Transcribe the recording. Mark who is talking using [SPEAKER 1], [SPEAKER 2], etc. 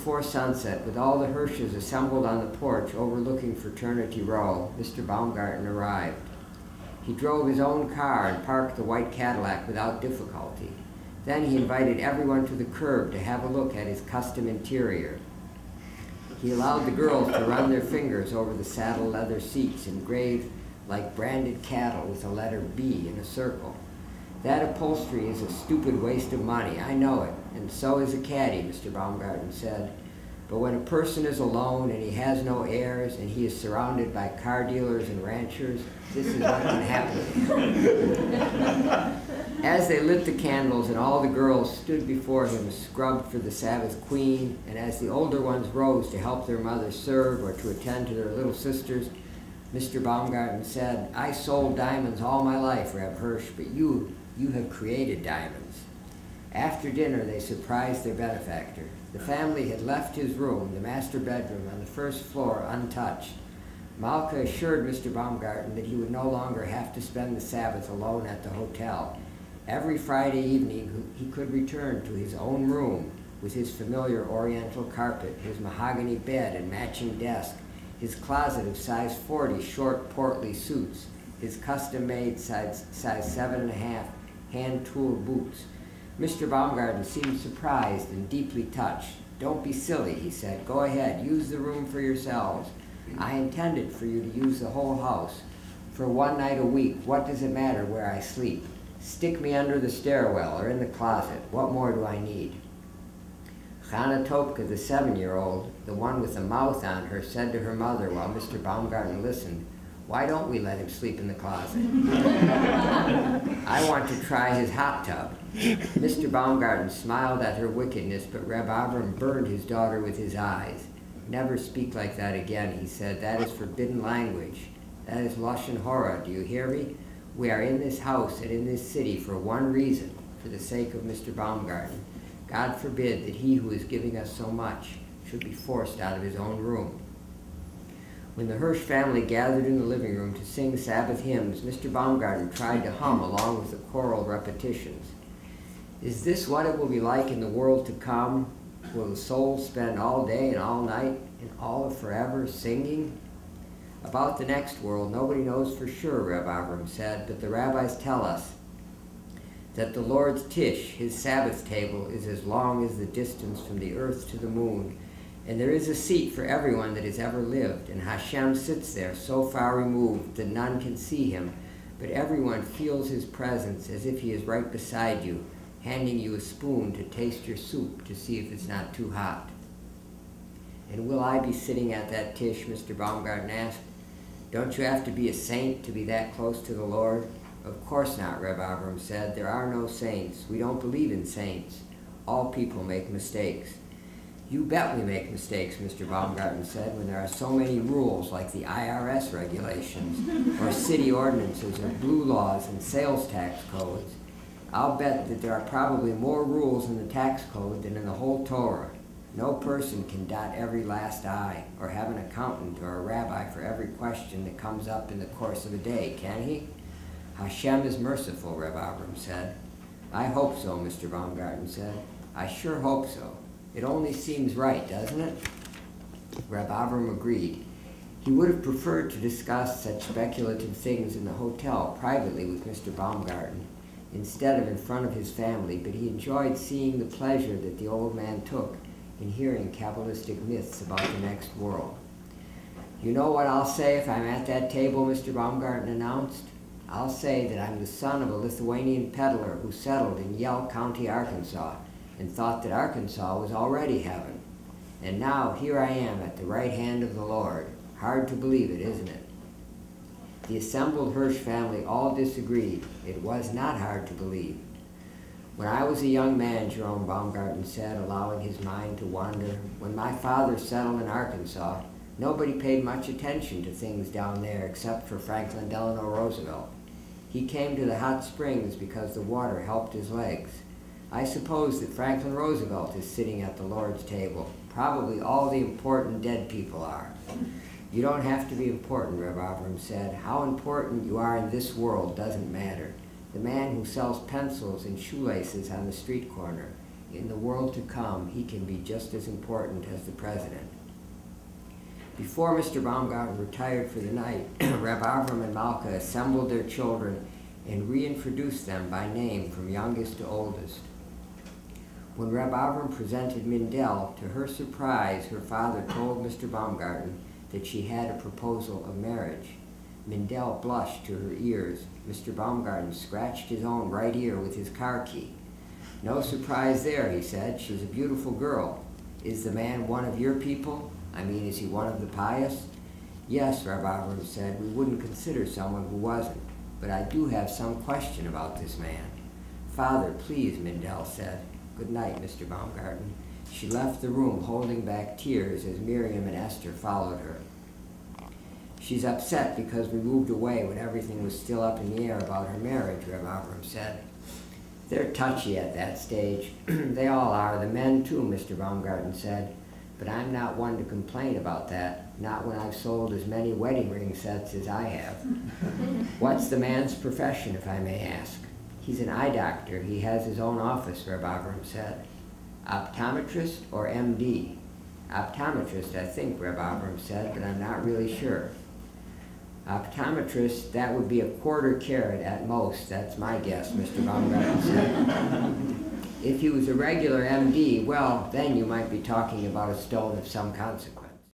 [SPEAKER 1] before sunset, with all the Hirsches assembled on the porch overlooking Fraternity Row, Mr. Baumgarten arrived. He drove his own car and parked the white Cadillac without difficulty. Then he invited everyone to the curb to have a look at his custom interior. He allowed the girls to run their fingers over the saddle leather seats engraved like branded cattle with the letter B in a circle. That upholstery is a stupid waste of money, I know it, and so is a caddy, Mr. Baumgarten said. But when a person is alone and he has no heirs and he is surrounded by car dealers and ranchers, this is what can happen to him. As they lit the candles and all the girls stood before him scrubbed for the Sabbath Queen, and as the older ones rose to help their mothers serve or to attend to their little sisters, Mr. Baumgarten said, "I sold diamonds all my life, Reb Hirsch, but you have created diamonds." After dinner, they surprised their benefactor. The family had left his room, the master bedroom, on the first floor untouched. Malka assured Mr. Baumgarten that he would no longer have to spend the Sabbath alone at the hotel. Every Friday evening, he could return to his own room with his familiar oriental carpet, his mahogany bed and matching desk, his closet of size 40 short, portly suits, his custom-made size 7.5 hand-tooled boots. Mr. Baumgarten seemed surprised and deeply touched. "Don't be silly," he said. "Go ahead, use the room for yourselves. I intended for you to use the whole house. For one night a week, what does it matter where I sleep? Stick me under the stairwell or in the closet. What more do I need?" Chana Topka, the 7-year-old, the one with the mouth on her, said to her mother while Mr. Baumgarten listened, "Why don't we let him sleep in the closet?" "I want to try his hot tub." Mr. Baumgarten smiled at her wickedness, but Reb Avram burned his daughter with his eyes. "Never speak like that again," he said. "That is forbidden language. That is Lashon Hora. Do you hear me? We are in this house and in this city for one reason, for the sake of Mr. Baumgarten. God forbid that he who is giving us so much should be forced out of his own room." When the Hirsch family gathered in the living room to sing Sabbath hymns, Mr. Baumgarten tried to hum along with the choral repetitions. "Is this what it will be like in the world to come? Will the soul spend all day and all night and all of forever singing?" "About the next world, nobody knows for sure," Reb Avram said, "but the rabbis tell us that the Lord's Tish, his Sabbath table, is as long as the distance from the earth to the moon, and there is a seat for everyone that has ever lived, and Hashem sits there so far removed that none can see him, but everyone feels his presence as if he is right beside you, handing you a spoon to taste your soup to see if it's not too hot." "And will I be sitting at that Tish?" Mr. Baumgarten asked. "Don't you have to be a saint to be that close to the Lord?" "Of course not," Reb Avram said. "There are no saints. We don't believe in saints. All people make mistakes." "You bet we make mistakes," Mr. Baumgarten said, "when there are so many rules like the IRS regulations or city ordinances or blue laws and sales tax codes. I'll bet that there are probably more rules in the tax code than in the whole Torah. No person can dot every last I or have an accountant or a rabbi for every question that comes up in the course of a day, can he?" "Hashem is merciful," Reb Avram said. "I hope so," Mr. Baumgarten said. "I sure hope so. It only seems right, doesn't it?" Reb Avram agreed. He would have preferred to discuss such speculative things in the hotel privately with Mr. Baumgarten, instead of in front of his family, but he enjoyed seeing the pleasure that the old man took in hearing Kabbalistic myths about the next world. "You know what I'll say if I'm at that table," Mr. Baumgarten announced. "I'll say that I'm the son of a Lithuanian peddler who settled in Yell County, Arkansas, and thought that Arkansas was already heaven. And now here I am at the right hand of the Lord. Hard to believe it, isn't it?" The assembled Hirsch family all disagreed. It was not hard to believe. "When I was a young man," Jerome Baumgarten said, allowing his mind to wander, "when my father settled in Arkansas, nobody paid much attention to things down there except for Franklin Delano Roosevelt. He came to the hot springs because the water helped his legs. I suppose that Franklin Roosevelt is sitting at the Lord's table. Probably all the important dead people are." "You don't have to be important," Reb Avram said. "How important you are in this world doesn't matter. The man who sells pencils and shoelaces on the street corner, In the world to come, he can be just as important as the president. Before Mr. Baumgarten retired for the night, Reb Avram and Malka assembled their children and reintroduced them by name from youngest to oldest. When Reb Avram presented Mindel, to her surprise, her father told Mr. Baumgarten that she had a proposal of marriage. Mindel blushed to her ears. Mr. Baumgarten scratched his own right ear with his car key. "No surprise there," he said. "She's a beautiful girl. Is the man one of your people? I mean, is he one of the pious?" "Yes," Reb Avram said. "We wouldn't consider someone who wasn't. But I do have some question about this man." "Father, please," Mindel said. "Good night, Mr. Baumgarten." She left the room holding back tears as Miriam and Esther followed her. "She's upset because we moved away when everything was still up in the air about her marriage," Reb Avram said. "They're touchy at that stage." "They all are, the men too," Mr. Baumgarten said. "But I'm not one to complain about that, not when I've sold as many wedding ring sets as I have." "What's the man's profession, if I may ask?" "He's an eye doctor. He has his own office," Reb Avram said. "Optometrist or MD?" "Optometrist, I think," Reb Avram said, "but I'm not really sure." "Optometrist, that would be a quarter carat at most. That's my guess," Mr. Baumgarten said. "If he was a regular MD, well, then you might be talking about a stone of some consequence."